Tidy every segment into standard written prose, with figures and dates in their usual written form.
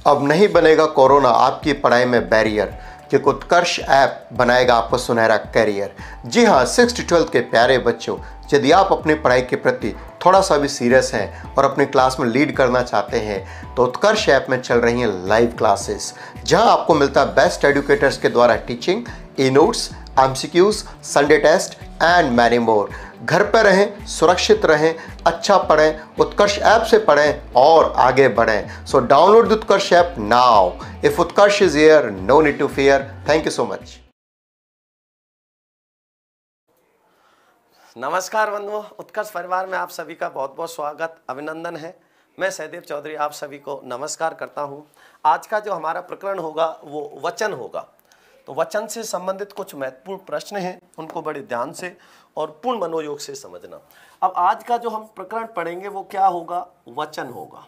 अब नहीं बनेगा कोरोना आपकी पढ़ाई में बैरियर, कि उत्कर्ष ऐप बनाएगा आपको सुनहरा करियर। जी हाँ, 6 to 12 के प्यारे बच्चों, यदि आप अपनी पढ़ाई के प्रति थोड़ा सा भी सीरियस हैं और अपनी क्लास में लीड करना चाहते हैं तो उत्कर्ष ऐप में चल रही हैं लाइव क्लासेस, जहां आपको मिलता है बेस्ट एजुकेटर्स के द्वारा teaching, e notes, MCQs, Sunday test and many more. घर पर रहें, सुरक्षित रहें, अच्छा पढ़ें, उत्कर्ष ऐप से पढ़ें और आगे बढ़ें। So download the Utkarsh app now. If Utkarsh is here, no need to fear. Thank you so much. नमस्कार बंधुओं, उत्कर्ष परिवार में आप सभी का बहुत बहुत स्वागत, अभिनंदन है। मैं सहदेव चौधरी आप सभी को नमस्कार करता हूं। आज का जो हमारा प्रकरण होगा वो वचन होगा। तो वचन से संबंधित कुछ महत्वपूर्ण प्रश्न हैं, उनको बड़े ध्यान से और पूर्ण मनोयोग से समझना। अब आज का जो हम प्रकरण पढ़ेंगे वो क्या होगा? वचन होगा।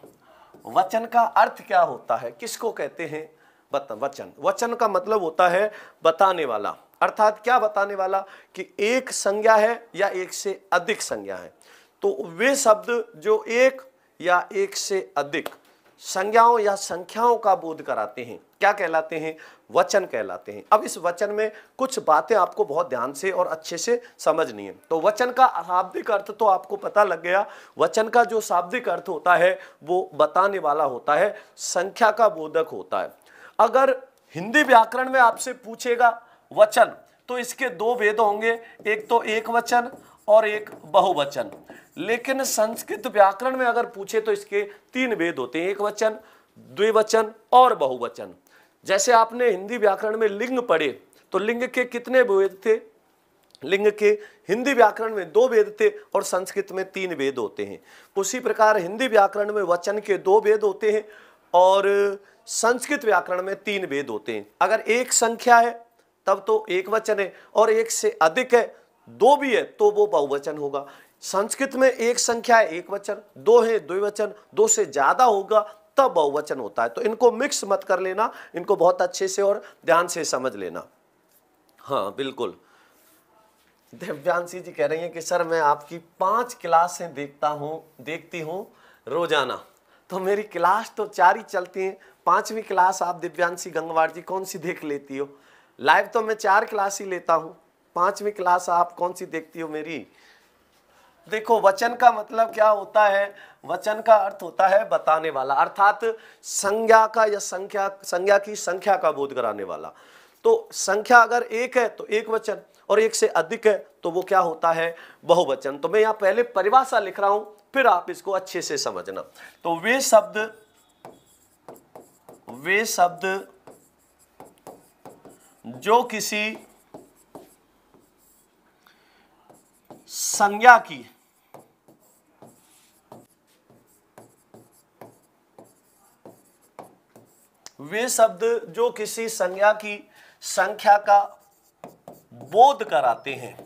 वचन का अर्थ क्या होता है, किसको कहते हैं? वचन। वचन का मतलब होता है बताने वाला, अर्थात क्या बताने वाला कि एक संज्ञा है या एक से अधिक संज्ञा है। तो वे शब्द जो एक या एक से अधिक संज्ञाओं या संख्याओं का बोध कराते हैं क्या कहलाते हैं? वचन कहलाते हैं। अब इस वचन में कुछ बातें आपको बहुत ध्यान से और अच्छे से समझनी है। तो वचन का शाब्दिक अर्थ तो आपको पता लग गया। वचन का जो शाब्दिक अर्थ होता है वो बताने वाला होता है, संख्या का बोधक होता है। अगर हिंदी व्याकरण में आपसे पूछेगा वचन तो इसके दो भेद होंगे, एक तो एक वचन और एक बहुवचन। लेकिन संस्कृत व्याकरण में अगर पूछे तो इसके तीन भेद होते हैं, एक वचन, द्विवचन और बहुवचन। जैसे आपने हिंदी व्याकरण में लिंग पढ़े तो लिंग के कितने भेद थे? लिंग के हिंदी व्याकरण में दो भेद थे और संस्कृत में तीन भेद होते हैं। उसी प्रकार हिंदी व्याकरण में वचन के दो भेद होते हैं और संस्कृत व्याकरण में तीन भेद होते हैं। अगर एक संख्या है तब तो एक वचन है और एक से अधिक है, दो भी है तो वो बहुवचन होगा। संस्कृत में एक संख्या है एक वचन, दो है द्विवचन, दो से ज्यादा होगा तब बहुवचन होता है। तो इनको मिक्स मत कर लेना, इनको बहुत अच्छे से और ध्यान से समझ लेना। हाँ बिल्कुल, दिव्यांशी जी कह रही हैं कि सर मैं आपकी 5 क्लासें देखती हूँ रोजाना। तो मेरी क्लास तो 4 ही चलती हैं, 5वीं क्लास आप दिव्यांशी गंगवार जी कौन सी देख लेती हो? लाइव तो मैं 4 क्लास ही लेता हूँ, 5वीं क्लास आप कौन सी देखती हो मेरी? देखो, वचन का मतलब क्या होता है? वचन का अर्थ होता है बताने वाला, अर्थात संज्ञा का या संज्ञा की संख्या का बोध कराने वाला। तो संख्या अगर एक है तो एक वचन और एक से अधिक है तो वो क्या होता है? बहुवचन। तो मैं यहाँ पहले परिभाषा लिख रहा हूं, फिर आप इसको अच्छे से समझना। तो वे शब्द जो किसी संज्ञा की वे शब्द जो किसी संज्ञा की संख्या का बोध कराते हैं,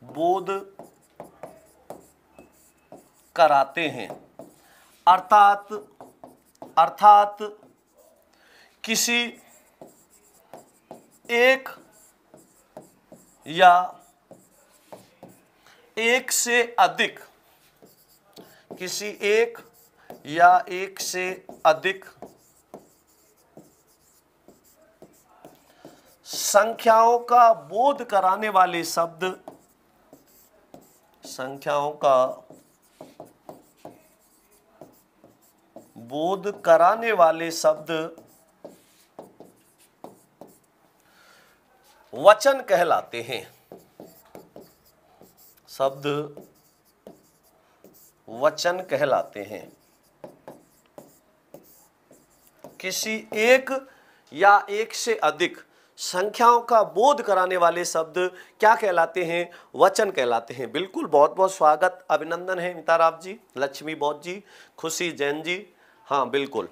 बोध कराते हैं, अर्थात किसी एक या एक से अधिक, किसी एक या एक से अधिक संख्याओं का बोध कराने वाले शब्द, संख्याओं का बोध कराने वाले शब्द वचन कहलाते हैं। शब्द वचन कहलाते हैं। किसी एक या एक से अधिक संख्याओं का बोध कराने वाले शब्द क्या कहलाते हैं? वचन कहलाते हैं। बिल्कुल, बहुत बहुत स्वागत, अभिनंदन है मिताराव जी, लक्ष्मी बौद्ध जी, खुशी जैन जी, हाँ बिल्कुल,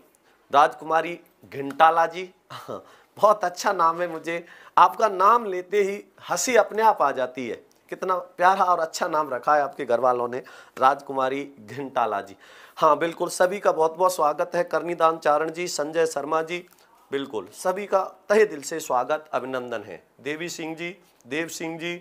राजकुमारी घिंटाला जी, हाँ, बहुत अच्छा नाम है। मुझे आपका नाम लेते ही हंसी अपने आप आ जाती है। कितना प्यारा और अच्छा नाम रखा है आपके घर वालों ने, राजकुमारी घिंटाला जी। हाँ बिल्कुल, सभी का बहुत बहुत स्वागत है। करनीदान चारण जी, संजय शर्मा जी, बिल्कुल सभी का तहे दिल से स्वागत, अभिनंदन है। देवी सिंह जी, देव सिंह जी,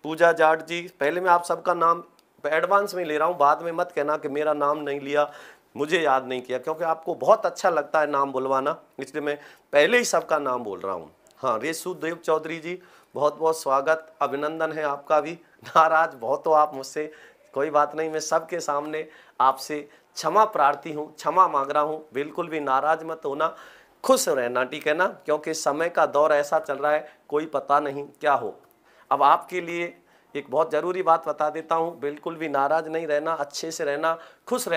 पूजा जाट जी, पहले मैं आप सबका नाम एडवांस में ले रहा हूँ, बाद में मत कहना कि मेरा नाम नहीं लिया। मुझे याद नहीं किया, क्योंकि आपको बहुत अच्छा लगता है नाम बुलवाना, इसलिए मैं पहले ही सबका नाम बोल रहा हूँ। हाँ, रेसुदेव चौधरी जी, बहुत बहुत स्वागत, अभिनंदन है आपका भी। नाराज बहुत हो आप मुझसे, कोई बात नहीं, मैं सबके सामने आपसे क्षमा प्रार्थी हूँ, क्षमा मांग रहा हूँ, बिल्कुल भी नाराज मत होना, खुश रहना, ठीक है ना, क्योंकि समय का दौर ऐसा चल रहा है, कोई पता नहीं क्या हो। अब आपके लिए एक बहुत ज़रूरी बात बता देता हूँ, बिल्कुल भी नाराज नहीं रहना, अच्छे से रहना, खुश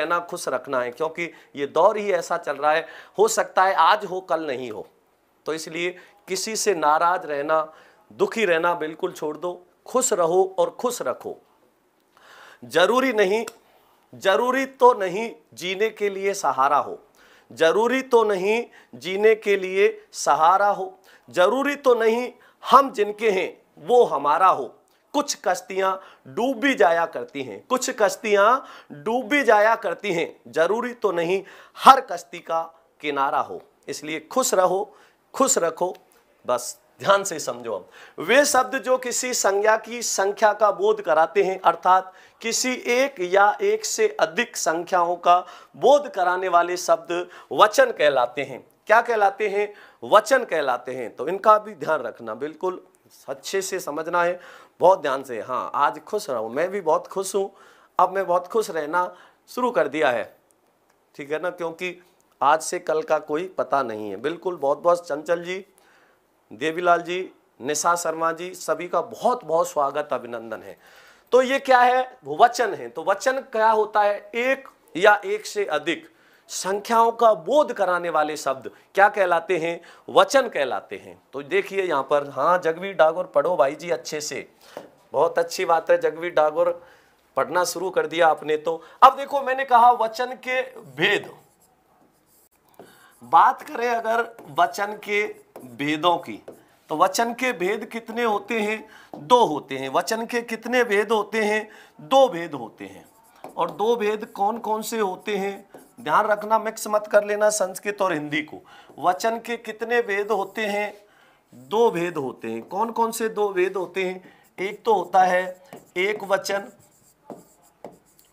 रखना है, क्योंकि ये दौर ही ऐसा चल रहा है, हो सकता है आज हो कल नहीं हो। तो इसलिए किसी से नाराज रहना, दुखी रहना बिल्कुल छोड़ दो, खुश रहो और खुश रखो। जरूरी तो नहीं जीने के लिए सहारा हो, जरूरी तो नहीं जीने के लिए सहारा हो, जरूरी तो नहीं हम जिनके हैं वो हमारा हो। कुछ कश्तियां डूब भी जाया करती हैं, कुछ कश्तियां डूब भी जाया करती हैं, जरूरी तो नहीं हर कश्ती का किनारा हो। इसलिए खुश रहो, खुश रखो, बस ध्यान से समझो। अब वे शब्द जो किसी संज्ञा की संख्या का बोध कराते हैं, अर्थात किसी एक या एक से अधिक संख्याओं का बोध कराने वाले शब्द वचन कहलाते हैं। क्या कहलाते हैं? वचन कहलाते हैं। तो इनका भी ध्यान रखना, बिल्कुल अच्छे से समझना है, बहुत ध्यान से। हाँ, आज खुश रहूं, मैं भी बहुत खुश हूं, अब मैं बहुत खुश रहना शुरू कर दिया है, ठीक है ना, क्योंकि आज से कल का कोई पता नहीं है। बिल्कुल, बहुत बहुत चंचल जी, देवीलाल जी, निशा शर्मा जी, सभी का बहुत बहुत स्वागत, अभिनंदन है। तो ये क्या है? वचन है। तो वचन क्या होता है? एक या एक से अधिक संख्याओं का बोध कराने वाले शब्द क्या कहलाते हैं? वचन कहलाते हैं। तो देखिए यहाँ पर, हाँ जगवीर डागोर पढ़ो भाई जी अच्छे से, बहुत अच्छी बात है, जगवीर डागोर पढ़ना शुरू कर दिया आपने। तो अब देखो, मैंने कहा वचन के भेद, बात करें अगर वचन के भेदों की, तो वचन के भेद कितने होते हैं? 2 होते हैं। वचन के कितने भेद होते हैं? 2 भेद होते हैं। और 2 भेद कौन कौन से होते हैं? ध्यान रखना, मिक्स मत कर लेना संस्कृत और हिंदी को। वचन के कितने भेद होते हैं? 2 भेद होते हैं। कौन कौन से 2 भेद होते हैं? एक तो होता है एक वचन,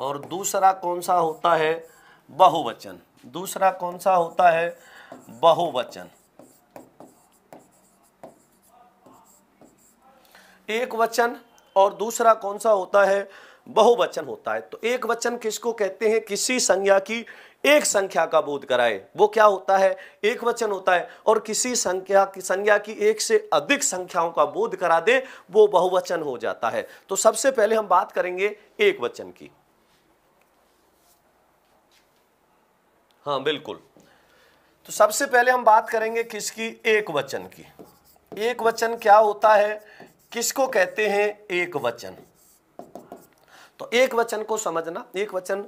और दूसरा कौन सा होता है? बहुवचन। दूसरा कौन सा होता है? बहुवचन। एक वचन और दूसरा कौन सा होता है? बहुवचन होता है। तो एक वचन किसको कहते हैं? किसी संज्ञा की एक संख्या का बोध कराए, वो क्या होता है? एक वचन होता है। और किसी संज्ञा की एक से अधिक संख्याओं का बोध करा दे, वो बहुवचन हो जाता है। तो सबसे पहले हम बात करेंगे एक वचन की। हाँ बिल्कुल, तो सबसे पहले हम बात करेंगे किसकी? एक वचन की। एक वचन क्या होता है? किसको कहते हैं एक वचन? तो एक वचन को समझना, एक वचन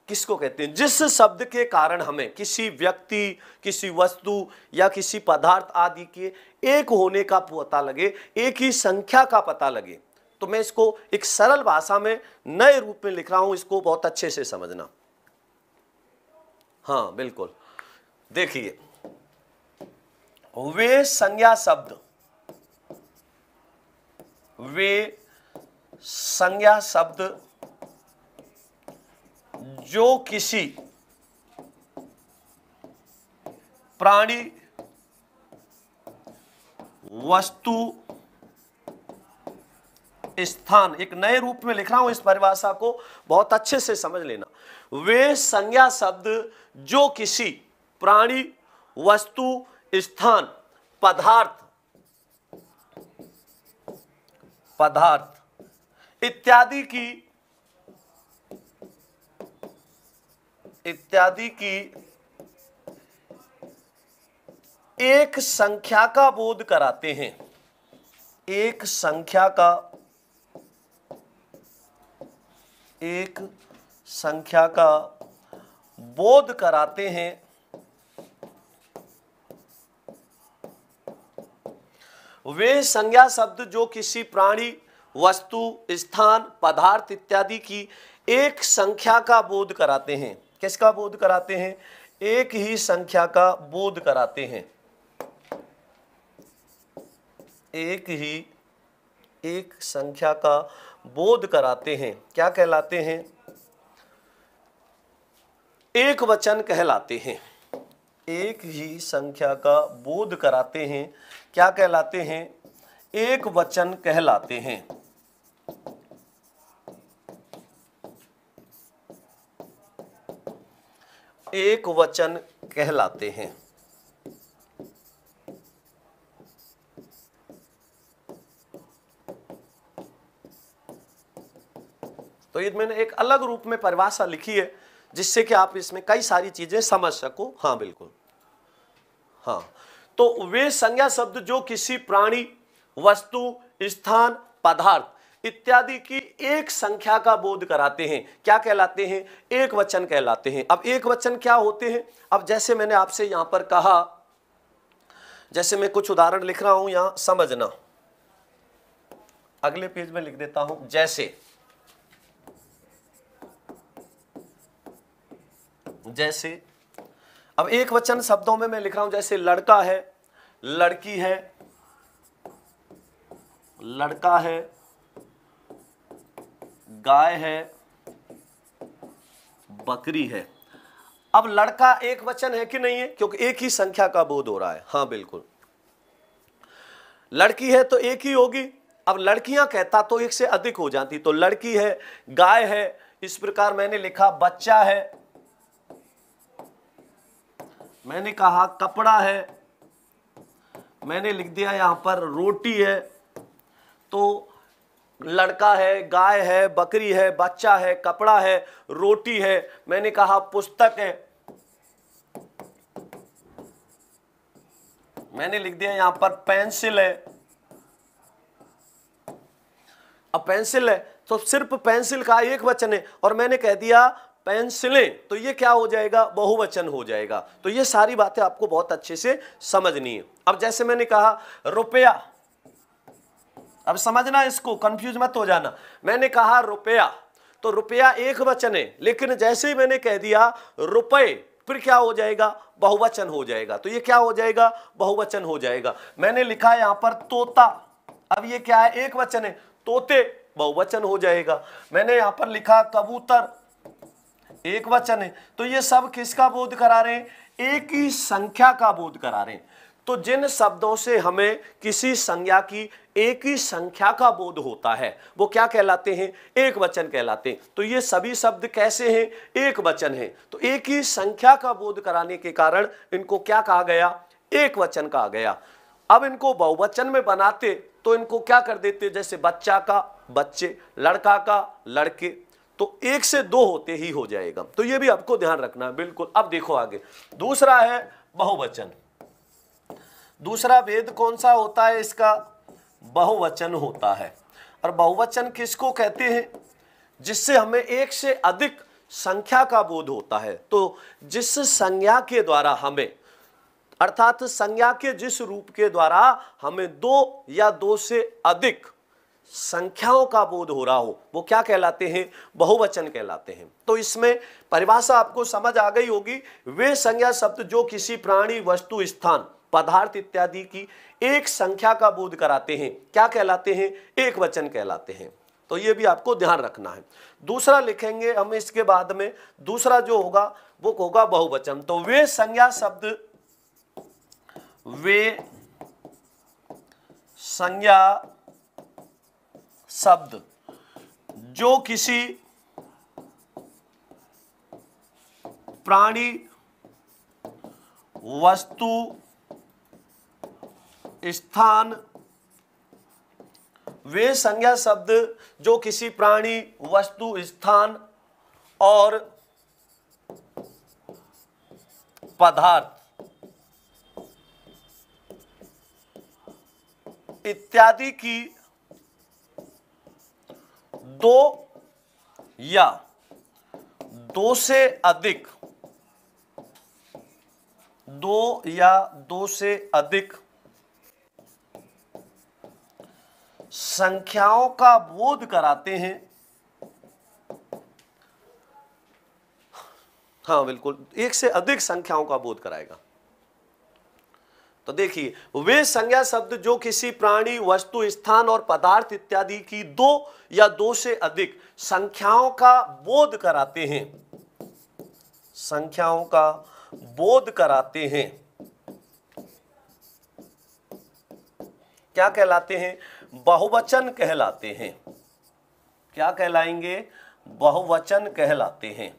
किसको कहते हैं? जिस शब्द के कारण हमें किसी व्यक्ति, किसी वस्तु या किसी पदार्थ आदि के एक होने का पता लगे, एक ही संख्या का पता लगे। तो मैं इसको एक सरल भाषा में नए रूप में लिख रहा हूं, इसको बहुत अच्छे से समझना। हाँ बिल्कुल, देखिए, वे संज्ञा शब्द, वे संज्ञा शब्द जो किसी प्राणी, वस्तु, स्थान, एक नए रूप में लिख रहा हूं, इस परिभाषा को बहुत अच्छे से समझ लेना। वे संज्ञा शब्द जो किसी प्राणी, वस्तु, स्थान, पदार्थ इत्यादि की एक संख्या का बोध कराते हैं, एक संख्या का बोध कराते हैं। वे संज्ञा शब्द जो किसी प्राणी, वस्तु, स्थान, पदार्थ इत्यादि की एक संख्या का बोध कराते हैं। किसका बोध कराते हैं? एक ही संख्या का बोध कराते हैं। एक संख्या का बोध कराते हैं, क्या कहलाते हैं? एक वचन कहलाते हैं। एक ही संख्या का बोध कराते हैं, क्या कहलाते हैं? एक वचन कहलाते हैं। एक वचन कहलाते हैं। तो ये मैंने एक अलग रूप में परिभाषा लिखी है जिससे कि आप इसमें कई सारी चीजें समझ सको। हाँ बिल्कुल, हाँ। तो वे संज्ञा शब्द जो किसी प्राणी, वस्तु, स्थान, पदार्थ इत्यादि की एक संख्या का बोध कराते हैं, क्या कहलाते हैं? एक वचन कहलाते हैं। अब एक वचन क्या होते हैं? अब जैसे मैंने आपसे यहां पर कहा, जैसे मैं कुछ उदाहरण लिख रहा हूं, यहां समझना, अगले पेज में लिख देता हूं। जैसे अब एक वचन शब्दों में मैं लिख रहा हूं, जैसे लड़का है, लड़की है, लड़का है, गाय है, बकरी है। अब लड़का एक वचन है कि नहीं है? क्योंकि एक ही संख्या का बोध हो रहा है। हाँ बिल्कुल। लड़की है तो एक ही होगी। अब लड़कियां कहता तो एक से अधिक हो जाती, तो लड़की है, गाय है, इस प्रकार मैंने लिखा बच्चा है, मैंने कहा कपड़ा है, मैंने लिख दिया यहां पर रोटी है। तो लड़का है, गाय है, बकरी है, बच्चा है, कपड़ा है, रोटी है, मैंने कहा पुस्तक है, मैंने लिख दिया यहां पर पेंसिल है। अब पेंसिल है तो सिर्फ पेंसिल का एक वचन है और मैंने कह दिया पेंसिलें, तो ये क्या हो जाएगा? बहुवचन हो जाएगा। तो ये सारी बातें आपको बहुत अच्छे से समझनी है। अब जैसे मैंने कहा रुपया, अब समझना, इसको कंफ्यूज मत हो जाना। मैंने कहा रुपया, तो रुपया एक वचन है, लेकिन जैसे ही मैंने कह दिया रुपए, फिर क्या हो जाएगा? बहुवचन हो जाएगा। तो ये क्या हो जाएगा? बहुवचन हो जाएगा। मैंने लिखा यहां पर तोता, अब ये क्या है? एक वचन है, तोते, बहुवचन हो जाएगा। मैंने यहां पर लिखा कबूतर, एक वचन है। तो ये सब किसका बोध करा रहे हैं? एक ही संख्या का बोध करा रहे हैं। तो जिन शब्दों से हमें किसी संज्ञा की एक ही संख्या का बोध होता है वो क्या कहलाते हैं? एक वचन कहलाते हैं। तो ये सभी शब्द कैसे हैं? एक वचन है। तो एक ही संख्या का बोध कराने के कारण इनको क्या कहा गया? एक वचन कहा गया। अब इनको बहुवचन में बनाते तो इनको क्या कर देते? जैसे बच्चा का बच्चे, लड़का का लड़के, तो एक से दो होते ही हो जाएगा। तो ये भी आपको ध्यान रखना है। बिल्कुल। अब देखो आगे, दूसरा है बहुवचन। दूसरा भेद कौन सा होता है इसका? बहुवचन होता है। और बहुवचन किसको कहते हैं? जिससे हमें एक से अधिक संख्या का बोध होता है। तो जिस संज्ञा के द्वारा हमें, अर्थात संज्ञा के जिस रूप के द्वारा हमें दो या दो से अधिक संख्याओं का बोध हो रहा हो वो क्या कहलाते हैं? बहुवचन कहलाते हैं। तो इसमें परिभाषा आपको समझ आ गई होगी। वे संज्ञा शब्द जो किसी प्राणी, वस्तु, स्थान, पदार्थ इत्यादि की एक संख्या का बोध कराते हैं क्या कहलाते हैं? एक वचन कहलाते हैं। तो ये भी आपको ध्यान रखना है। दूसरा लिखेंगे हम इसके बाद में, दूसरा जो होगा वो होगा बहुवचन। तो वे संज्ञा शब्द, वे संज्ञा शब्द जो किसी प्राणी, वस्तु, स्थान, वे संज्ञा शब्द जो किसी प्राणी, वस्तु, स्थान और पदार्थ इत्यादि की दो या दो से अधिक, दो या दो से अधिक संख्याओं का बोध कराते हैं। हाँ बिल्कुल, एक से अधिक संख्याओं का बोध कराएगा। तो देखिए, वे संज्ञा शब्द जो किसी प्राणी, वस्तु, स्थान और पदार्थ इत्यादि की दो या दो से अधिक संख्याओं का बोध कराते हैं, संख्याओं का बोध कराते हैं, क्या कहलाते हैं? बहुवचन कहलाते हैं। क्या कहलाएंगे? बहुवचन कहलाते हैं।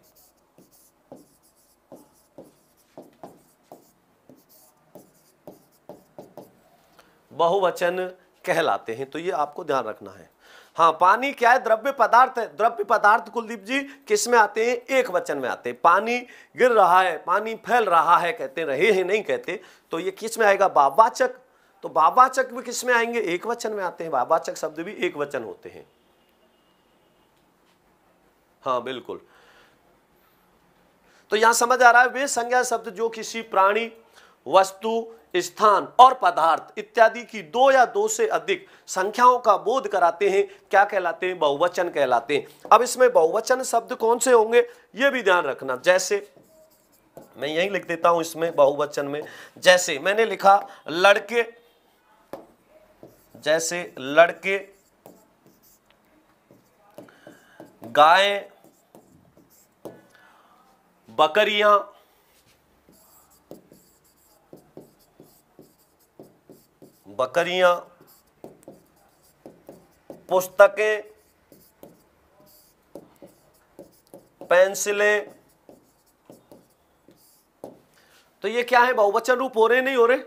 बहुवचन कहलाते हैं, तो ये आपको ध्यान रखना है। हाँ, पानी क्या है? द्रव्य पदार्थ है। द्रव्य पदार्थ कुलदीप जी किस में आते हैं? एक वचन में आते हैं। पानी गिर रहा है, पानी फैल रहा है कहते रहे हैं, नहीं कहते, तो ये किस में आएगा? भाववाचक। तो भाववाचक भी किस में आएंगे? एक वचन में आते हैं। भाववाचक शब्द भी एक वचन होते हैं। हाँ बिल्कुल। तो यहां समझ आ रहा है, वे संज्ञा शब्द जो किसी प्राणी, वस्तु, स्थान और पदार्थ इत्यादि की दो या दो से अधिक संख्याओं का बोध कराते हैं, क्या कहलाते हैं? बहुवचन कहलाते हैं। अब इसमें बहुवचन शब्द कौन से होंगे ये भी ध्यान रखना। जैसे मैं यही लिख देता हूं इसमें बहुवचन में, जैसे मैंने लिखा लड़के, जैसे लड़के, गायें, बकरियां, पुस्तकें, पेंसिलें, तो ये क्या है? बहुवचन रूप हो रहे नहीं हो रहे?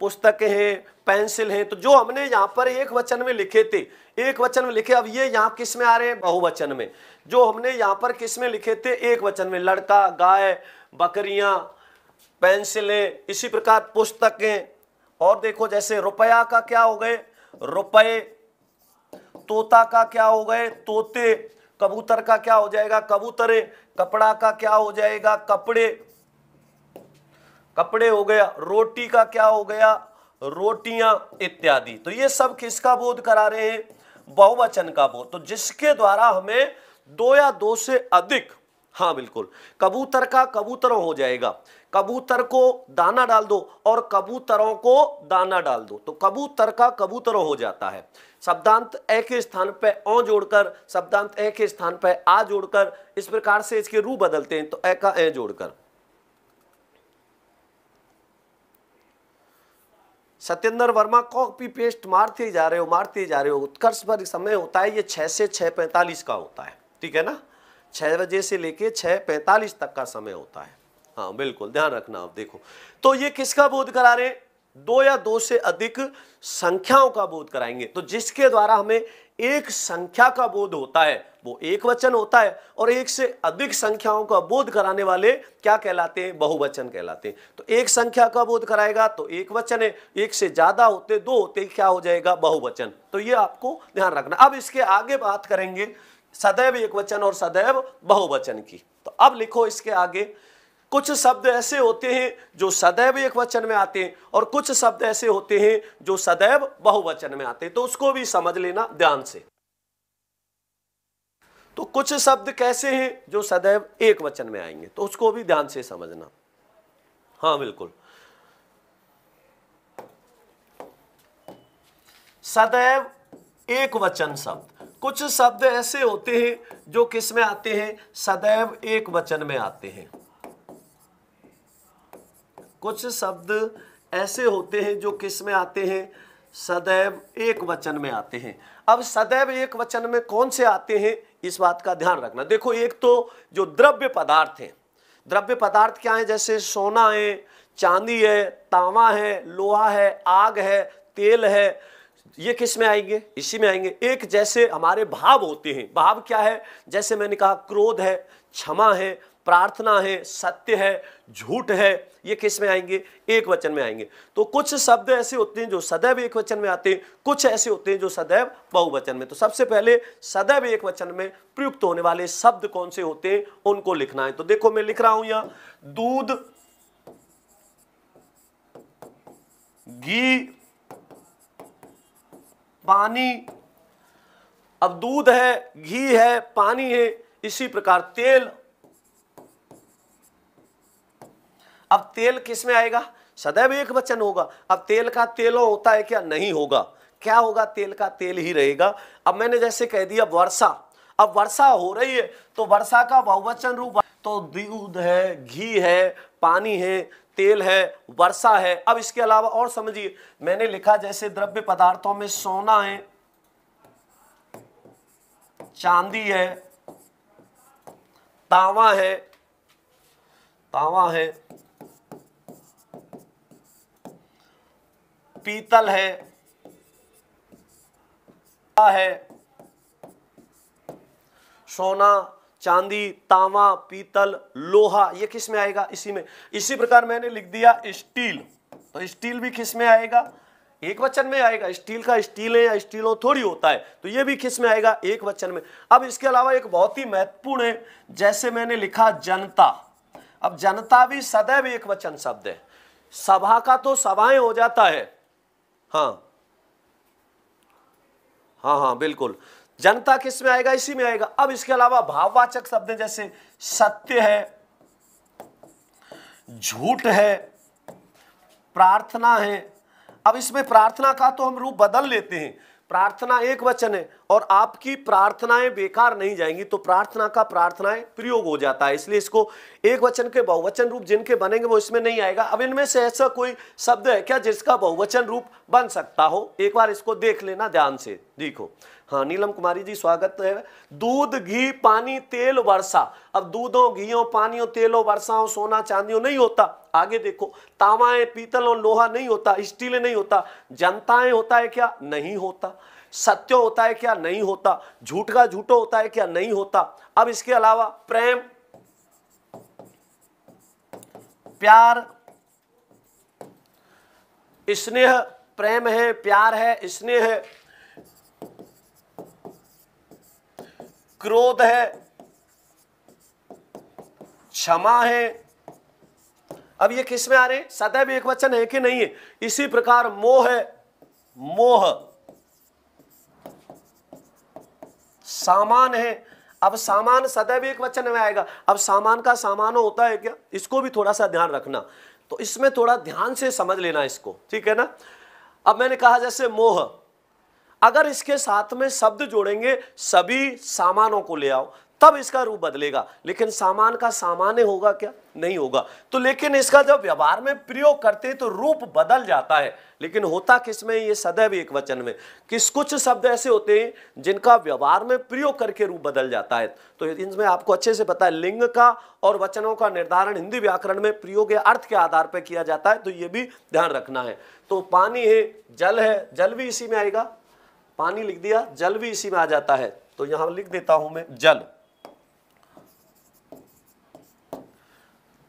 पुस्तकें हैं, पेंसिल हैं, तो जो हमने यहां पर एक वचन में लिखे थे, एक वचन में लिखे, अब ये यहां किस में आ रहे हैं? बहुवचन में। जो हमने यहां पर किस में लिखे थे? एक वचन में। लड़का, गाय, बकरियां, पेंसिलें, इसी प्रकार पुस्तकें। और देखो जैसे रुपया का क्या हो गए? रुपए, तोता का क्या हो गए? तोते, कबूतर का क्या हो जाएगा? कबूतरे, कपड़ा का क्या हो जाएगा? कपड़े, कपड़े हो गया। रोटी का क्या हो गया? रोटियां इत्यादि। तो ये सब किसका बोध करा रहे हैं? बहुवचन का बोध। तो जिसके द्वारा हमें दो या दो से अधिक, हाँ बिल्कुल, कबूतर का कबूतरों हो जाएगा, कबूतर को दाना डाल दो और कबूतरों को दाना डाल दो, तो कबूतर का कबूतरों हो जाता है। शब्दांत ए के स्थान पे औ जोड़कर, शब्दांत ए के स्थान पे आ जोड़कर, इस प्रकार से इसके रूप बदलते हैं। तो ए का ए जोड़कर। सत्येंद्र वर्मा कॉपी पेस्ट मारते ही जा रहे हो। उत्कर्ष पर समय होता है ये 6 से 6:45 का होता है, ठीक है ना? 6 बजे से लेके 6:45 तक का समय होता है। हाँ बिल्कुल, ध्यान रखना। आप देखो, तो ये किसका बोध करा रहे हैं? दो या दो से अधिक संख्याओं का बोध कराएंगे। तो जिसके द्वारा हमें एक संख्या का बोध होता है वो एक वचन होता है, और एक से अधिक संख्याओं का बोध कराने वाले क्या कहलाते हैं? बहुवचन कहलाते हैं। तो एक संख्या का बोध कराएगा तो एक वचन है, एक से ज्यादा होते, दो होते, क्या हो जाएगा? बहुवचन। तो ये आपको ध्यान रखना। अब इसके आगे बात करेंगे सदैव एक वचन और सदैव बहुवचन की। तो अब लिखो इसके आगे, कुछ शब्द ऐसे होते हैं जो सदैव एक वचन में आते हैं और कुछ शब्द ऐसे होते हैं जो सदैव बहुवचन में आते हैं। तो उसको भी समझ लेना ध्यान से। तो कुछ शब्द कैसे हैं जो सदैव एक वचन में आएंगे, तो उसको भी ध्यान से समझना। हाँ बिल्कुल, सदैव एक वचन शब्द, कुछ शब्द ऐसे होते हैं जो किस में आते हैं? सदैव एक वचन में आते हैं। कुछ शब्द ऐसे होते हैं जो किस में आते हैं? सदैव एक वचन में आते हैं। अब सदैव एक वचन में कौन से आते हैं, इस बात का ध्यान रखना। देखो, एक तो जो द्रव्य पदार्थ हैं, द्रव्य पदार्थ क्या है? जैसे सोना है, चांदी है, तांबा है, लोहा है, आग है, तेल है, ये किस में आएंगे? इसी में आएंगे। एक जैसे हमारे भाव होते हैं, भाव क्या है? जैसे मैंने कहा क्रोध है, क्षमा है, प्रार्थना है, सत्य है, झूठ है, ये किस में आएंगे? एक वचन में आएंगे। तो कुछ शब्द ऐसे होते हैं जो सदैव एक वचन में आते हैं, कुछ ऐसे होते हैं जो सदैव बहुवचन में। तो सबसे पहले सदैव एक वचन में प्रयुक्त होने वाले शब्द कौन से होते हैं उनको लिखना है। तो देखो मैं लिख रहा हूं यहां, दूध, घी, पानी। अब दूध है, घी है, पानी है, इसी प्रकार तेल। अब तेल किस में आएगा? सदैव एक वचन होगा। अब तेल का तेलों होता है क्या? नहीं होगा। क्या होगा? तेल का तेल ही रहेगा। अब मैंने जैसे कह दिया वर्षा, अब वर्षा हो रही है तो वर्षा का बहुवचन रूप, तो तो दूध है, घी है, पानी है, तेल है, वर्षा है। अब इसके अलावा और समझिए, मैंने लिखा जैसे द्रव्य पदार्थों में सोना है, चांदी है, तांबा है, पीतल है, सोना, चांदी, तांबा, पीतल, लोहा, ये किस में आएगा? इसी में। इसी प्रकार मैंने लिख दिया स्टील, तो स्टील भी किस में आएगा? एक वचन में आएगा। स्टील का स्टील है या स्टीलो थोड़ी होता है, तो ये भी किस में आएगा? एक वचन में। अब इसके अलावा एक बहुत ही महत्वपूर्ण है, जैसे मैंने लिखा जनता। अब जनता भी सदैव एक वचन शब्द है। सभा का तो सभाएं हो जाता है, हाँ हाँ हाँ बिल्कुल। जनता किस में आएगा? इसी में आएगा। अब इसके अलावा भाववाचक शब्द जैसे सत्य है, झूठ है, प्रार्थना है। अब इसमें प्रार्थना का तो हम रूप बदल लेते हैं। प्रार्थना एक वचन है और आपकी प्रार्थनाएं बेकार नहीं जाएंगी, तो प्रार्थना का प्रार्थनाएं प्रयोग हो जाता है, इसलिए इसको एक वचन के बहुवचन रूप जिनके बनेंगे वो इसमें नहीं आएगा। अब इनमें से ऐसा कोई शब्द है क्या जिसका बहुवचन रूप बन सकता हो? एक बार इसको देख लेना ध्यान से, देखो। हाँ, नीलम कुमारी जी स्वागत है। दूध, घी, पानी, तेल, वर्षा। अब दूधों, घियों, पानियों, तेलों, वर्षाओं, सोना, चांदियों नहीं होता। आगे देखो, तांबाएं, पीतल और लोहा नहीं होता, स्टील नहीं होता। जनताएं होता है क्या? नहीं होता। सत्य होता है क्या? नहीं होता। झूठ का झूठो होता है क्या? नहीं होता। अब इसके अलावा प्रेम, प्यार, स्नेह, प्रेम है, प्यार है, स्नेह है, क्रोध है, क्षमा है। अब ये किस में आ रहे हैं? सदैव एक वचन है कि नहीं है? इसी प्रकार मोह है, मोह, सामान है। अब सामान सदैव एक वचन में आएगा। अब सामान का सामानो होता है क्या? इसको भी थोड़ा सा ध्यान रखना, तो इसमें थोड़ा ध्यान से समझ लेना इसको, ठीक है ना। अब मैंने कहा जैसे मोह, अगर इसके साथ में शब्द जोड़ेंगे सभी सामानों को ले आओ, तब इसका रूप बदलेगा। लेकिन सामान का सामान्य होगा क्या? नहीं होगा। तो लेकिन इसका जब व्यवहार में प्रयोग करते हैं तो रूप बदल जाता है, लेकिन होता किसमें? ये सदैव एक वचन में। कुछ शब्द ऐसे होते हैं जिनका व्यवहार में प्रयोग करके रूप बदल जाता है, तो इनमें आपको अच्छे से पता है लिंग का और वचनों का निर्धारण हिंदी व्याकरण में प्रयोग या अर्थ के आधार पर किया जाता है, तो ये भी ध्यान रखना है। तो पानी है, जल है, जल भी इसी में आएगा। पानी लिख दिया, जल भी इसी में आ जाता है, तो यहां लिख देता हूं मैं जल।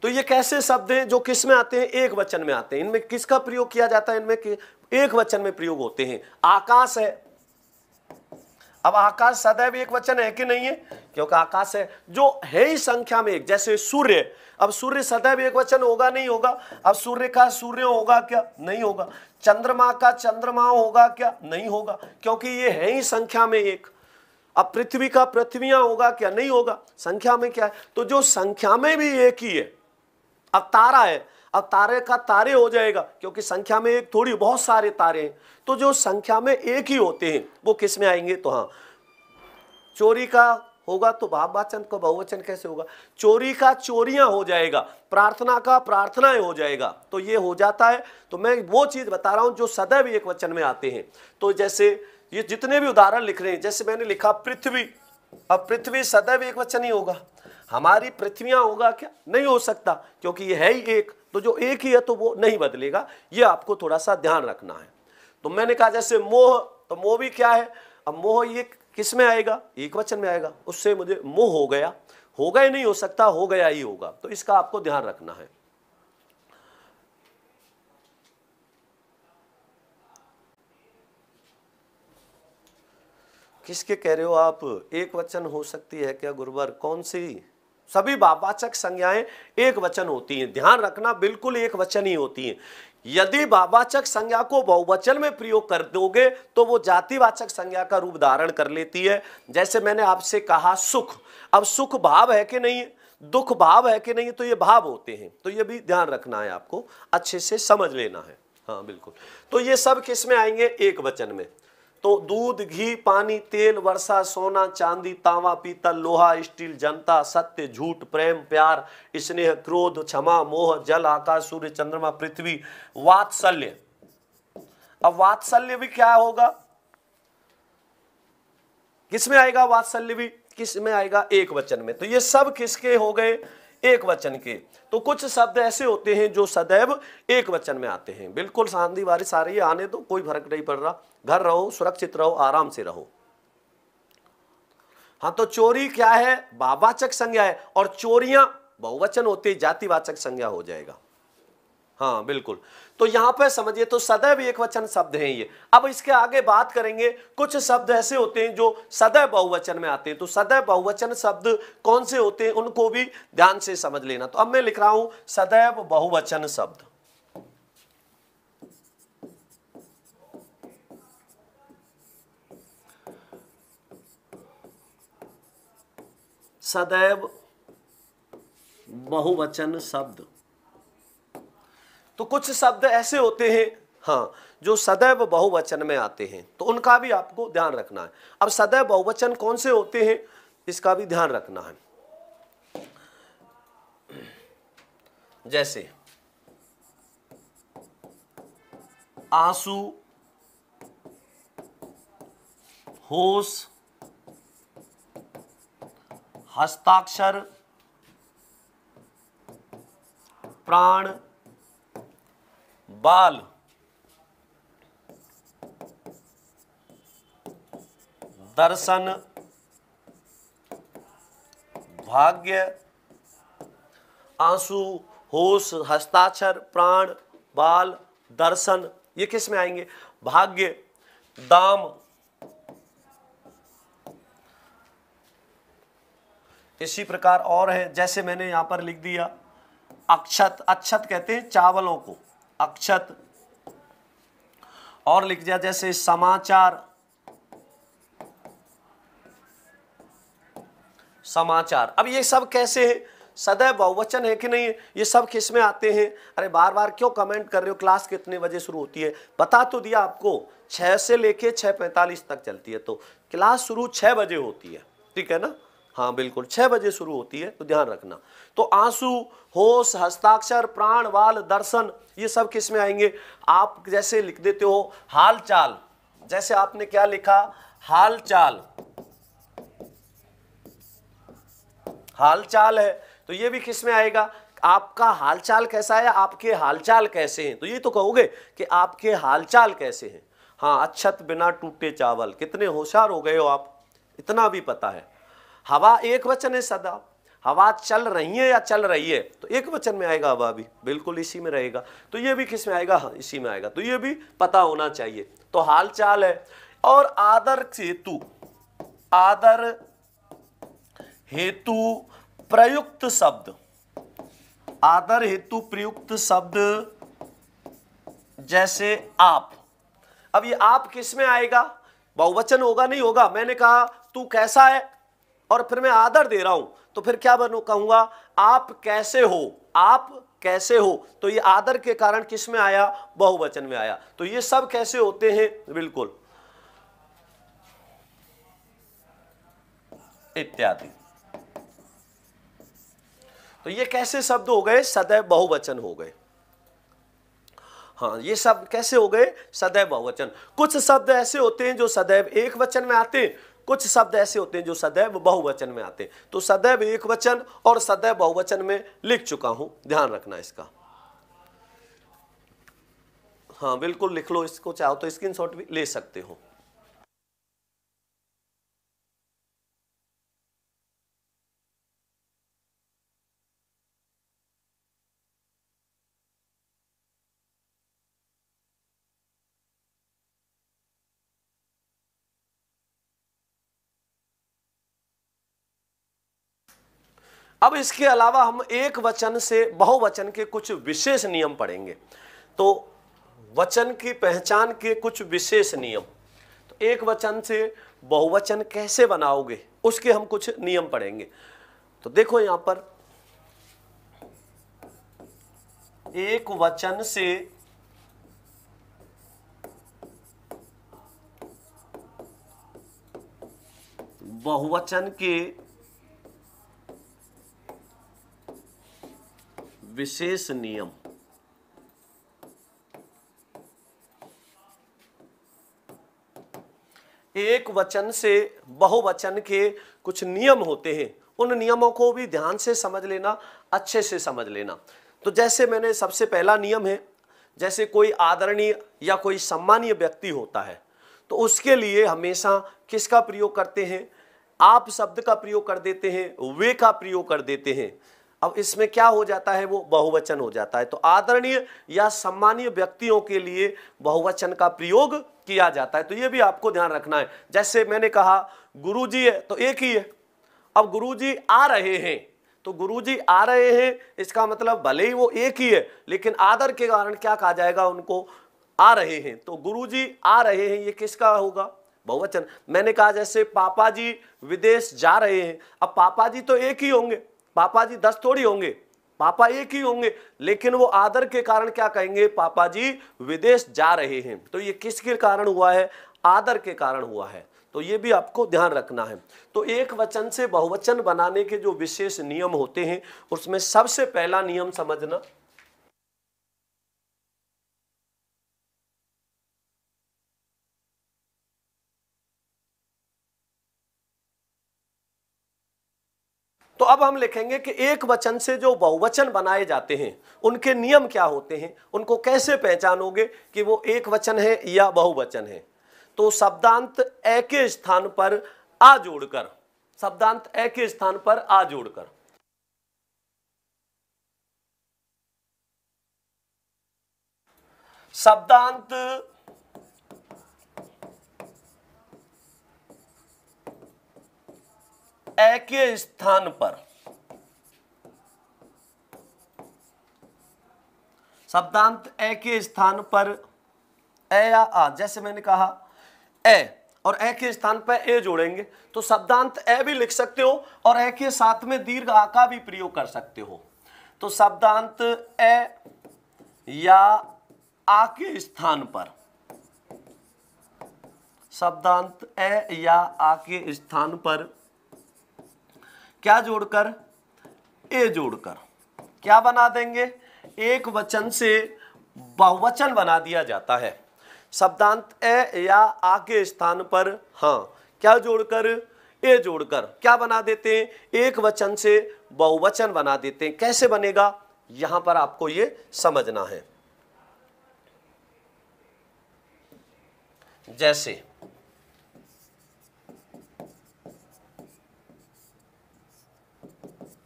तो ये कैसे शब्द हैं जो किस में आते हैं? एक वचन में आते हैं। इनमें किसका प्रयोग किया जाता है? इनमें एक वचन में प्रयोग होते हैं। आकाश है। अब आकाश सदैव एक वचन है कि नहीं है? क्योंकि आकाश है जो है ही संख्या में एक। जैसे सूर्य, अब सूर्य सदैव एक वचन होगा नहीं होगा? अब सूर्य का सूर्य होगा क्या? नहीं होगा। चंद्रमा का चंद्रमा होगा क्या? नहीं होगा, क्योंकि ये है ही संख्या में एक। अब पृथ्वी का पृथ्वियां होगा क्या? नहीं होगा, संख्या में क्या है? तो जो संख्या में भी एक ही है। अब तारा है, अब तारे का तारे हो जाएगा, क्योंकि संख्या में एक थोड़ी, बहुत सारे तारे हैं, तो जो संख्या में एक ही होते हैं वो किस में आएंगे? तो हाँ, चोरी का होगा तो भाववाचन का बहुवचन कैसे होगा? चोरी का चोरियां हो जाएगा, प्रार्थना का प्रार्थनाएं हो जाएगा, तो ये हो जाता है। तो मैं वो चीज बता रहा हूं जो सदैव एक वचन में आते हैं। तो जैसे ये जितने भी उदाहरण लिख रहे हैं, जैसे मैंने लिखा पृथ्वी, अब पृथ्वी सदैव एक वचन ही होगा। हमारी पृथ्वियां होगा क्या? नहीं हो सकता, क्योंकि ये है ही एक, तो जो एक ही है तो वो नहीं बदलेगा। ये आपको थोड़ा सा ध्यान रखना है। तो मैंने कहा जैसे मोह, तो मोह भी क्या है? अब मोह ये किस में आएगा? एक वचन में आएगा। उससे मुझे मोह हो गया, होगा ही नहीं हो सकता, हो गया ही होगा, तो इसका आपको ध्यान रखना है। किसके कह रहे हो आप? एक वचन हो सकती है क्या गुरुवर? कौन सी? सभी भाववाचक संज्ञाएं एक वचन होती हैं, ध्यान रखना, बिल्कुल एक वचन ही होती हैं। यदि भाववाचक संज्ञा को बहुवचन में प्रयोग कर दोगे तो वो जातिवाचक संज्ञा का रूप धारण कर लेती है। जैसे मैंने आपसे कहा सुख, अब सुख भाव है कि नहीं है? दुख भाव है कि नहीं? तो ये भाव होते हैं, तो ये भी ध्यान रखना है, आपको अच्छे से समझ लेना है। हाँ बिल्कुल। तो ये सब किस में आएंगे? एक वचन में। तो दूध, घी, पानी, तेल, वर्षा, सोना, चांदी, तांबा, पीतल, लोहा, स्टील, जनता, सत्य, झूठ, प्रेम, प्यार, स्नेह, क्रोध, क्षमा, मोह, जल, आकाश, सूर्य, चंद्रमा, पृथ्वी, वात्सल्य। अब वात्सल्य भी क्या होगा, किसमें आएगा वात्सल्य भी, किसमें आएगा, एक वचन में। तो ये सब किसके हो गए, एक वचन के। तो कुछ शब्द ऐसे होते हैं जो सदैव एक वचन में आते हैं। बिल्कुल आंधी बारिश आ रही है, आने दो, कोई फर्क नहीं पड़ रहा, घर रहो, सुरक्षित रहो, आराम से रहो। हाँ, तो चोरी क्या है, भाववाचक संज्ञा है, और चोरियां बहुवचन होते जातिवाचक संज्ञा हो जाएगा। हाँ बिल्कुल, तो यहां पर समझिए, तो सदैव एक वचन शब्द हैं ये। अब इसके आगे बात करेंगे, कुछ शब्द ऐसे होते हैं जो सदैव बहुवचन में आते हैं। तो सदैव बहुवचन शब्द कौन से होते हैं, उनको भी ध्यान से समझ लेना। तो अब मैं लिख रहा हूं सदैव बहुवचन शब्द। सदैव बहुवचन शब्द, तो कुछ शब्द ऐसे होते हैं हाँ जो सदैव बहुवचन में आते हैं, तो उनका भी आपको ध्यान रखना है। अब सदैव बहुवचन कौन से होते हैं, इसका भी ध्यान रखना है। जैसे आंसू, होश, हस्ताक्षर, प्राण, बाल, दर्शन, भाग्य, आंसू, होश, हस्ताक्षर, प्राण, बाल, दर्शन, ये किस में आएंगे, भाग्य, दाम। इसी प्रकार और है, जैसे मैंने यहां पर लिख दिया अक्षत, अक्षत कहते हैं चावलों को, अक्षत। और लिख दिया जैसे समाचार, समाचार। अब ये सब कैसे है, सदैव बहुवचन है कि नहीं है, ये सब किस में आते हैं। अरे बार बार क्यों कमेंट कर रहे हो, क्लास कितने बजे शुरू होती है, बता तो दिया आपको, 6 से लेके 6:45 तक चलती है। तो क्लास शुरू 6 बजे होती है, ठीक है ना, हाँ बिल्कुल 6 बजे शुरू होती है, तो ध्यान रखना। तो आंसू, होश, हस्ताक्षर, प्राण, बाल, दर्शन, ये सब किस में आएंगे। आप जैसे लिख देते हो हाल चाल, जैसे आपने क्या लिखा, हाल चाल, हाल चाल है, तो ये भी किस में आएगा, आपका हालचाल कैसा है, आपके हालचाल कैसे हैं। तो ये तो कहोगे कि आपके हालचाल कैसे हैं। हाँ, अक्षत बिना टूटे चावल, कितने होशियार हो गए हो आप, इतना भी पता है। हवा एक वचन है सदा, हवा चल रही है या चल रही है, तो एक वचन में आएगा हवा भी, बिल्कुल इसी में रहेगा। तो ये भी किस में आएगा, हाँ इसी में आएगा। तो ये भी पता होना चाहिए। तो हाल चाल है। और आदर हेतु, आदर हेतु प्रयुक्त शब्द, आदर हेतु प्रयुक्त शब्द, जैसे आप। अब ये आप किस में आएगा, बहुवचन होगा नहीं होगा। मैंने कहा तू कैसा है, और फिर मैं आदर दे रहा हूं, तो फिर क्या बनू, कहूंगा आप कैसे हो, आप कैसे हो। तो ये आदर के कारण किस में आया, बहुवचन में आया। तो ये सब कैसे होते हैं, बिल्कुल इत्यादि। तो ये कैसे शब्द हो गए, सदैव बहुवचन हो गए। हाँ, ये सब कैसे हो गए, सदैव बहुवचन। कुछ शब्द ऐसे होते हैं जो सदैव एक वचन में आते हैं, कुछ शब्द ऐसे होते हैं जो सदैव बहुवचन में आते हैं। तो सदैव एक वचन और सदैव बहुवचन में लिख चुका हूं, ध्यान रखना इसका। हाँ बिल्कुल लिख लो इसको, चाहो तो स्क्रीनशॉट भी ले सकते हो। अब इसके अलावा हम एक वचन से बहुवचन के कुछ विशेष नियम पढ़ेंगे। तो वचन की पहचान के कुछ विशेष नियम, तो एक वचन से बहुवचन कैसे बनाओगे उसके हम कुछ नियम पढ़ेंगे। तो देखो यहां पर, एक वचन से बहुवचन के विशेष नियम। एक वचन से बहुवचन के कुछ नियम होते हैं, उन नियमों को भी ध्यान से समझ लेना, अच्छे से समझ लेना। तो जैसे मैंने सबसे पहला नियम है, जैसे कोई आदरणीय या कोई सम्मानीय व्यक्ति होता है तो उसके लिए हमेशा किसका प्रयोग करते हैं? आप शब्द का प्रयोग कर देते हैं, वे का प्रयोग कर देते हैं। अब इसमें क्या हो जाता है? वो बहुवचन हो जाता है। तो आदरणीय या सम्मानीय व्यक्तियों के लिए बहुवचन का प्रयोग किया जाता है। तो ये भी आपको ध्यान रखना है। जैसे मैंने कहा गुरुजी है तो एक ही है। अब गुरुजी आ रहे हैं तो गुरुजी आ रहे हैं, इसका मतलब भले ही वो एक ही है लेकिन आदर के कारण क्या कहा जाएगा उनको? आ रहे हैं। तो गुरुजी आ रहे हैं, ये किसका होगा? बहुवचन। मैंने कहा जैसे पापा जी विदेश जा रहे हैं। अब पापा जी तो एक ही होंगे, पापा जी 10 थोड़ी होंगे, पापा एक ही होंगे, लेकिन वो आदर के कारण क्या कहेंगे? पापा जी विदेश जा रहे हैं। तो ये किसके कारण हुआ है? आदर के कारण हुआ है। तो ये भी आपको ध्यान रखना है। तो एक वचन से बहुवचन बनाने के जो विशेष नियम होते हैं उसमें सबसे पहला नियम समझना, तो अब हम लिखेंगे कि एक वचन से जो बहुवचन बनाए जाते हैं उनके नियम क्या होते हैं, उनको कैसे पहचानोगे कि वो एक वचन है या बहुवचन है? तो शब्दांत ए के स्थान पर आ जोड़कर, शब्दांत ए के स्थान पर आ जोड़कर, शब्दांत ए के स्थान पर, शब्दांत ए के स्थान पर ए या आ, जैसे मैंने कहा ए और ए के स्थान पर ए जोड़ेंगे तो शब्दांत ए भी लिख सकते हो और ए के साथ में दीर्घ आ का भी प्रयोग कर सकते हो। तो शब्दांत ए या आ के स्थान पर, शब्दांत ए या आ के स्थान पर क्या जोड़कर? ए जोड़कर क्या बना देंगे? एक वचन से बहुवचन बना दिया जाता है। शब्दांत ए या आ के स्थान पर हाँ क्या जोड़कर? ए जोड़कर क्या बना देते हैं? एक वचन से बहुवचन बना देते हैं। कैसे बनेगा यहां पर आपको ये समझना है।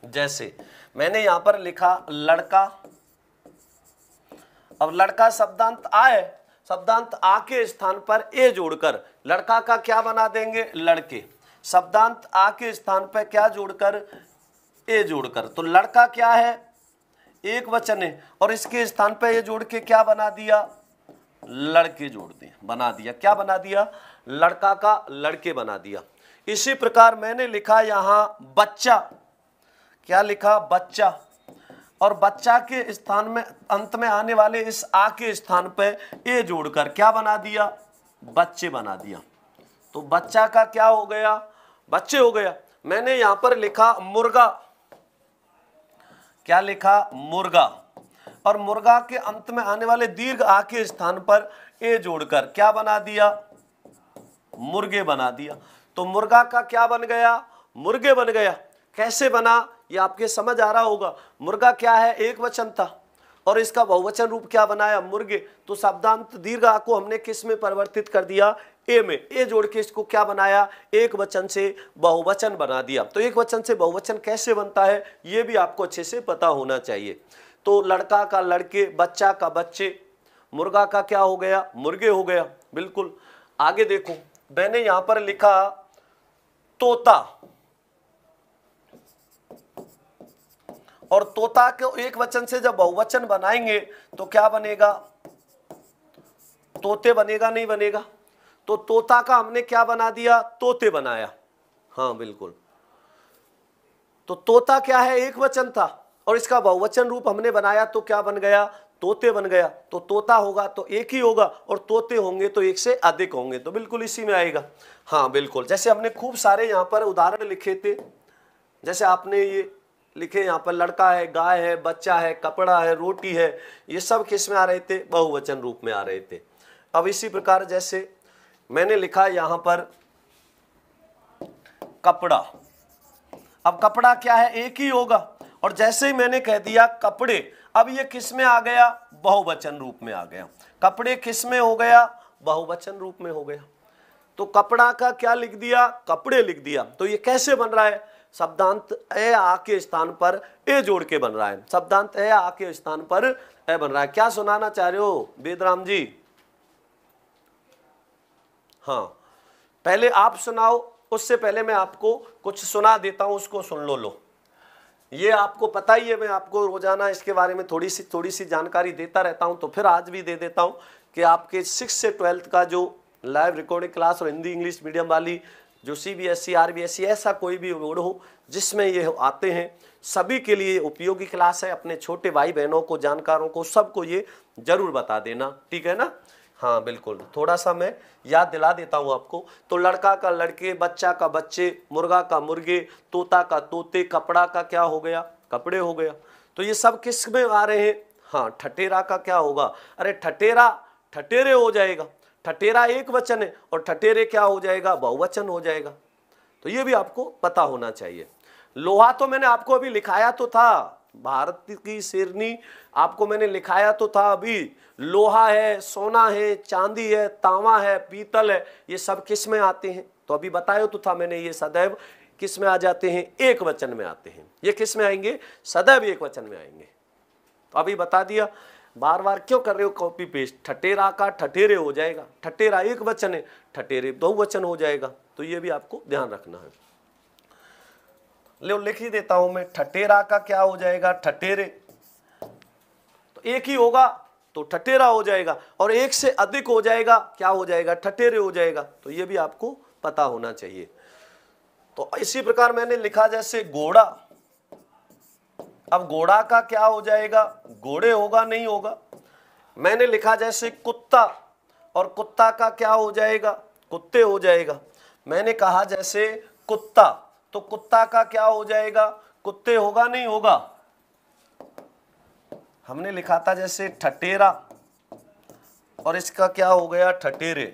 जैसे मैंने यहां पर लिखा लड़का। अब लड़का शब्दांत आ है, शब्दांत आ के स्थान पर ए जोड़कर लड़का का क्या बना देंगे? लड़के। शब्दांत आ के स्थान पर क्या जोड़कर? ए जोड़कर। तो लड़का क्या है? एक वचन है और इसके स्थान पर ए जोड़ के क्या बना दिया? लड़के जोड़ दिए, बना दिया। क्या बना दिया? लड़का का लड़के बना दिया। इसी प्रकार मैंने लिखा यहां बच्चा। क्या लिखा? बच्चा। और बच्चा के स्थान में अंत में आने वाले इस आ के स्थान पर ए जोड़कर क्या बना दिया? बच्चे बना दिया। तो बच्चा का क्या हो गया? बच्चे हो गया। मैंने यहां पर लिखा मुर्गा। क्या लिखा? मुर्गा। और मुर्गा के अंत में आने वाले दीर्घ आ के स्थान पर ए जोड़कर क्या बना दिया? मुर्गे बना दिया। तो मुर्गा का क्या बन गया? मुर्गे बन गया। कैसे बना ये आपके समझ आ रहा होगा। मुर्गा क्या है? एक वचन था और इसका बहुवचन रूप क्या बनाया? मुर्गे। तो शब्दांत दीर्घ आ को हमने किस में परिवर्तित कर दिया? ए में। ए जोड़ के इसको क्या बनाया? एक वचन से बहुवचन बना दिया। तो एक वचन से बहुवचन कैसे बनता है ये भी आपको अच्छे से पता होना चाहिए। तो लड़का का लड़के, बच्चा का बच्चे, मुर्गा का क्या हो गया? मुर्गे हो गया। बिल्कुल। आगे देखो मैंने यहां पर लिखा तोता। और तोता को एक वचन से जब बहुवचन बनाएंगे तो क्या बनेगा? तोते बनेगा, नहीं बनेगा? तो तोता का हमने क्या बना दिया? तोते बनाया। हाँ बिल्कुल। तो तोता क्या है? एक वचन था और इसका बहुवचन रूप हमने बनाया तो क्या बन गया? तोते बन गया, तो तोता होगा तो एक ही होगा और तोते होंगे तो एक से अधिक होंगे, तो बिल्कुल इसी में आएगा। हाँ बिल्कुल, जैसे हमने खूब सारे यहाँ पर उदाहरण लिखे थे, जैसे आपने ये लिखे यहाँ पर लड़का है, गाय है, बच्चा है, कपड़ा है, रोटी है, ये सब किस में आ रहे थे? बहुवचन रूप में आ रहे थे। अब इसी प्रकार जैसे मैंने लिखा यहाँ पर कपड़ा, अब कपड़ा क्या है? एक ही होगा, और जैसे ही मैंने कह दिया कपड़े, अब ये किस में आ गया? बहुवचन रूप में आ गया। कपड़े किस में हो गया? बहुवचन रूप में हो गया। तो कपड़ा का क्या लिख दिया? कपड़े लिख दिया। तो ये कैसे बन रहा है? शब्दांत ए आ के स्थान पर ए जोड़ के बन रहा है। शब्दांत ए आ के स्थान पर ए बन रहा है। क्या सुनाना चाह रहे हो वेदराम जी? हाँ, पहले आप सुनाओ, उससे पहले मैं आपको कुछ सुना देता हूं, उसको सुन लो। ये आपको पता ही है, मैं आपको रोजाना इसके बारे में थोड़ी सी जानकारी देता रहता हूं, तो फिर आज भी दे देता हूं कि आपके 6 से 12th का जो लाइव रिकॉर्डिंग क्लास और हिंदी इंग्लिश मीडियम वाली जो CBSE RBSE ऐसा कोई भी बोर्ड हो जिसमें ये आते हैं, सभी के लिए उपयोगी क्लास है। अपने छोटे भाई बहनों को, जानकारों को, सबको ये जरूर बता देना, ठीक है ना? हाँ बिल्कुल, थोड़ा सा मैं याद दिला देता हूँ आपको। तो लड़का का लड़के, बच्चा का बच्चे, मुर्गा का मुर्गे, तोता का तोते, कपड़ा का क्या हो गया? कपड़े हो गया। तो ये सब किस में आ रहे हैं? हाँ, ठठेरा का क्या होगा? अरे ठठेरा ठठेरे हो जाएगा। ठठेरा एक वचन है और ठठेरे क्या हो जाएगा? बहुवचन हो जाएगा। तो ये भी आपको पता होना चाहिए। लोहा तो मैंने आपको अभी लिखाया तो था, भारत की शेरनी आपको मैंने लिखाया तो था अभी। लोहा है, सोना है, चांदी है, तांबा है, पीतल है, ये सब किस में आते हैं? तो अभी बताया तो था मैंने, ये सदैव किस में आ जाते हैं? एक वचन में आते हैं। ये किस में आएंगे? सदैव एक वचन में आएंगे। तो अभी बता दिया, बार बार क्यों कर रहे हो कॉपी पेस्ट? ठठेरा का ठठेरे हो जाएगा। ठठेरा एक वचन है, ठठेरे बहुवचन हो जाएगा। तो ये भी आपको ध्यान रखना है। लिख ही देता हूं मैं, ठठेरा का क्या हो जाएगा? ठठेरे। तो एक ही होगा तो ठठेरा हो जाएगा, और एक से अधिक हो जाएगा, क्या हो जाएगा? ठठेरे हो जाएगा। तो ये भी आपको पता होना चाहिए। तो इसी प्रकार मैंने लिखा जैसे घोड़ा, अब घोड़ा का क्या हो जाएगा? घोड़े होगा, नहीं होगा। मैंने लिखा जैसे कुत्ता, और कुत्ता का क्या हो जाएगा? कुत्ते हो जाएगा। मैंने कहा जैसे कुत्ता, तो कुत्ता का क्या हो जाएगा? कुत्ते होगा, नहीं होगा। हमने लिखा था जैसे ठठेरा, और इसका क्या हो गया? ठठेरे।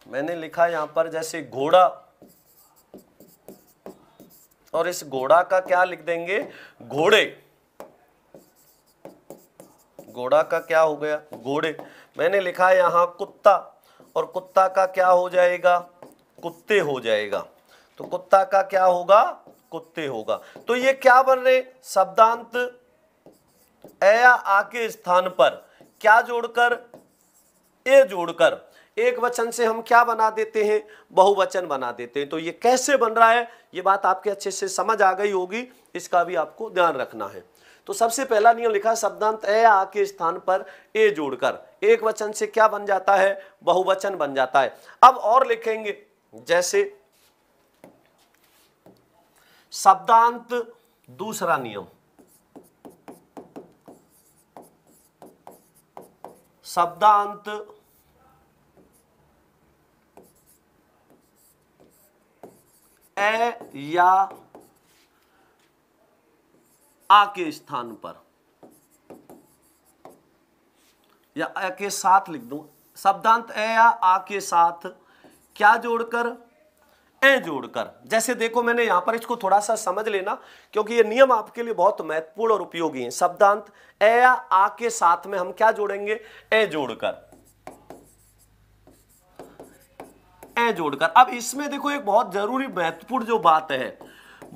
मैंने लिखा यहां पर जैसे घोड़ा, और इस घोड़ा का क्या लिख देंगे? घोड़े। घोड़ा का क्या हो गया? घोड़े। मैंने लिखा यहां कुत्ता, और कुत्ता का क्या हो जाएगा? कुत्ते हो जाएगा। तो कुत्ता का क्या होगा? कुत्ते होगा। तो ये क्या बन रहे? शब्दांत ए या आ के स्थान पर क्या जोड़कर? ए जोड़कर एक वचन से हम क्या बना देते हैं? बहुवचन बना देते हैं। तो ये कैसे बन रहा है, ये बात आपके अच्छे से समझ आ गई होगी, इसका भी आपको ध्यान रखना है। तो सबसे पहला नियम लिखा, शब्दांत ए या आ के स्थान पर ए जोड़कर एक वचन से क्या बन जाता है? बहुवचन बन जाता है। अब और लिखेंगे जैसे शब्दांत, दूसरा नियम, शब्दांत ए या आ के स्थान पर, या ए के साथ लिख दूं। शब्दांत ए या आ के साथ क्या जोड़कर? ए जोड़कर। जैसे देखो, मैंने यहां पर इसको थोड़ा सा समझ लेना, क्योंकि ये नियम आपके लिए बहुत महत्वपूर्ण और उपयोगी है। शब्दांत ए या आ के साथ में हम क्या जोड़ेंगे? ए जोड़कर। ए जोड़कर। अब इसमें देखो एक बहुत जरूरी महत्वपूर्ण जो बात है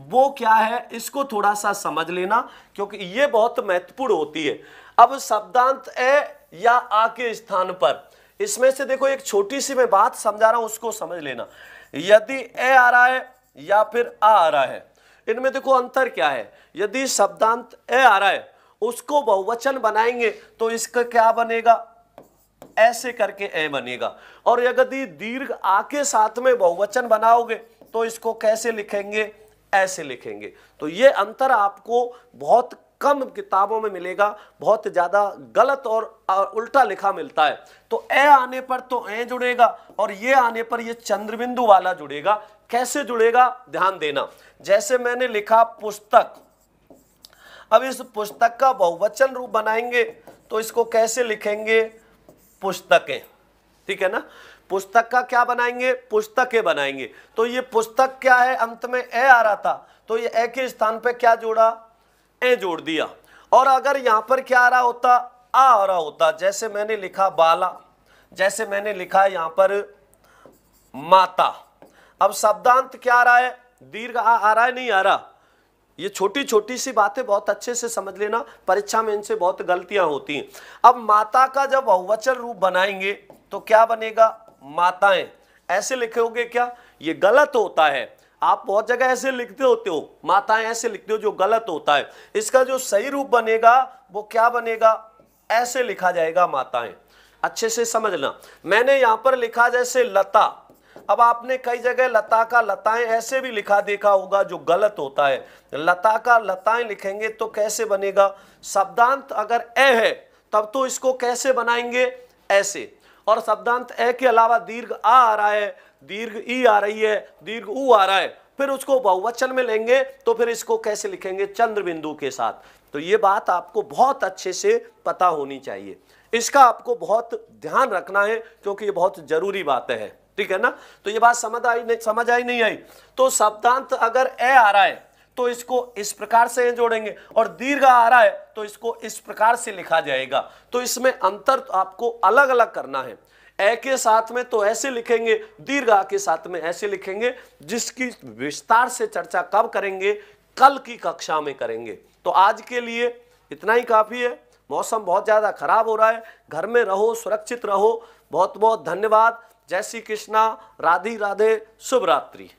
वो क्या है, इसको थोड़ा सा समझ लेना, क्योंकि ये बहुत महत्वपूर्ण होती है। अब शब्दांत ए या आ के स्थान पर, इसमें से देखो एक छोटी सी मैं बात समझा रहा हूं, उसको समझ लेना। यदि ए आ रहा है या फिर आ रहा है, इनमें देखो अंतर क्या है। यदि शब्दांत ए आ रहा है, उसको बहुवचन बनाएंगे तो इसका क्या बनेगा? ऐसे करके ए बनेगा। और यदि दीर्घ आ के साथ में बहुवचन बनाओगे तो इसको कैसे लिखेंगे? ऐसे लिखेंगे। तो ये अंतर आपको बहुत कम किताबों में मिलेगा, बहुत ज्यादा गलत और उल्टा लिखा मिलता है। तो ए आने पर तो ए जुड़ेगा और ये आने पर ये चंद्रबिंदु वाला जुड़ेगा। कैसे जुड़ेगा ध्यान देना। जैसे मैंने लिखा पुस्तक, अब इस पुस्तक का बहुवचन रूप बनाएंगे तो इसको कैसे लिखेंगे, पुस्तकें, ठीक है ना। पुस्तक का क्या बनाएंगे, पुस्तकें बनाएंगे। तो ये पुस्तक क्या है, अंत में ए आ रहा था तो ये ए के स्थान पे क्या जोड़ा, ए जोड़ दिया। और अगर यहां पर क्या आ रहा होता, आ रहा होता, जैसे मैंने लिखा बाला, जैसे मैंने लिखा यहां पर माता। अब शब्दांत क्या आ रहा है, दीर्घ आ रहा है, नहीं आ रहा। ये छोटी छोटी सी बातें बहुत अच्छे से समझ लेना, परीक्षा में इनसे बहुत गलतियां होती हैं। अब माता का जब बहुवचन रूप बनाएंगे तो क्या बनेगा, माताएं। ऐसे लिखोगे क्या, ये गलत होता है। आप बहुत जगह ऐसे लिखते होते हो, माताएं ऐसे लिखते हो, जो गलत होता है। इसका जो सही रूप बनेगा वो क्या बनेगा, ऐसे लिखा जाएगा माताएं। अच्छे से समझना। मैंने यहां पर लिखा जैसे लता, अब आपने कई जगह लता का लताएं ऐसे भी लिखा देखा होगा, जो गलत होता है। लता का लताएं लिखेंगे तो कैसे बनेगा, शब्दांत अगर ए है तब तो इसको कैसे बनाएंगे, ऐसे। और शब्दांत ए के अलावा दीर्घ आ रहा है, दीर्घ ई आ रही है, दीर्घ ऊ आ रहा है, फिर उसको बहुवचन में लेंगे तो फिर इसको कैसे लिखेंगे, चंद्र बिंदु के साथ। तो ये बात आपको बहुत अच्छे से पता होनी चाहिए, इसका आपको बहुत ध्यान रखना है, क्योंकि ये बहुत जरूरी बात है, ठीक है ना। तो ये बात समझ आई नहीं आई। तो शब्दांत अगर ए आ रहा है तो इसको इस प्रकार से जोड़ेंगे, और दीर्घ आ रहा है तो इसको इस प्रकार से लिखा जाएगा। तो इसमें अंतर तो आपको अलग अलग करना है। ए के साथ में तो ऐसे लिखेंगे, दीर्घ आ के साथ में ऐसे लिखेंगे, जिसकी विस्तार से चर्चा कब करेंगे, कल की कक्षा में करेंगे। तो आज के लिए इतना ही काफी है। मौसम बहुत ज्यादा खराब हो रहा है, घर में रहो, सुरक्षित रहो। बहुत बहुत धन्यवाद। जय श्री कृष्णा, राधे राधे, शुभ रात्रि।